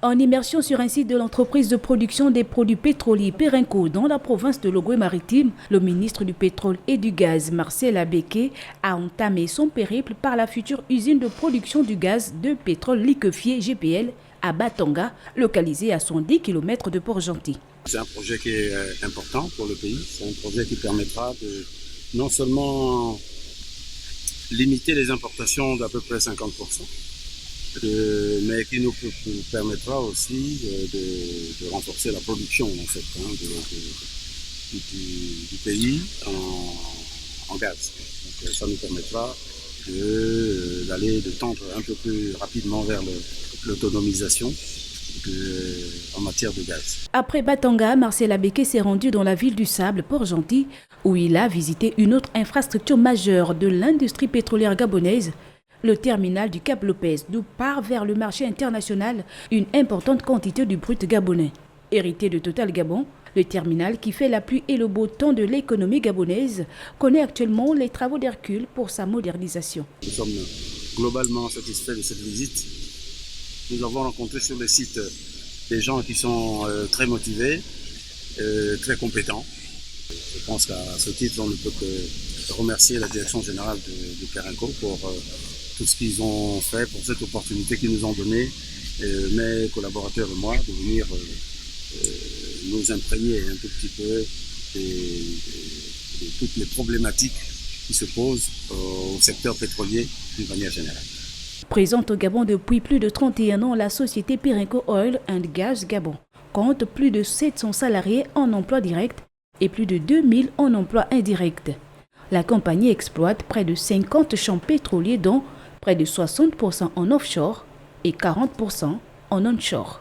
En immersion sur un site de l'entreprise de production des produits pétroliers Perenco dans la province de Logoué-Maritime, le ministre du Pétrole et du Gaz, Marcel Abeke, a entamé son périple par la future usine de production du gaz de pétrole liquéfié GPL à Batanga, localisée à 110 km de Port-Gentil. C'est un projet qui est important pour le pays. C'est un projet qui permettra de non seulement limiter les importations d'à peu près 50%, mais qui nous permettra aussi de renforcer la production en fait, du pays en gaz. Donc, ça nous permettra de tendre un peu plus rapidement vers l'autonomisation en matière de gaz. Après Batanga, Marcel Abeke s'est rendu dans la ville du Sable, Port-Gentil, où il a visité une autre infrastructure majeure de l'industrie pétrolière gabonaise, le terminal du Cap Lopez, d'où part vers le marché international une importante quantité du brut gabonais. Hérité de Total Gabon, le terminal qui fait la pluie et le beau temps de l'économie gabonaise connaît actuellement les travaux d'Hercule pour sa modernisation. Nous sommes globalement satisfaits de cette visite. Nous avons rencontré sur le site des gens qui sont très motivés, très compétents. Je pense qu'à ce titre, on ne peut que remercier la direction générale de Perenco pour tout ce qu'ils ont fait, pour cette opportunité qu'ils nous ont donnée, mes collaborateurs et moi, de venir nous imprégner un tout petit peu de toutes les problématiques qui se posent au secteur pétrolier d'une manière générale. Présente au Gabon depuis plus de 31 ans, la société Perenco Oil and Gas Gabon compte plus de 700 salariés en emploi direct et plus de 2000 en emploi indirect. La compagnie exploite près de 50 champs pétroliers dont près de 60% en offshore et 40% en onshore.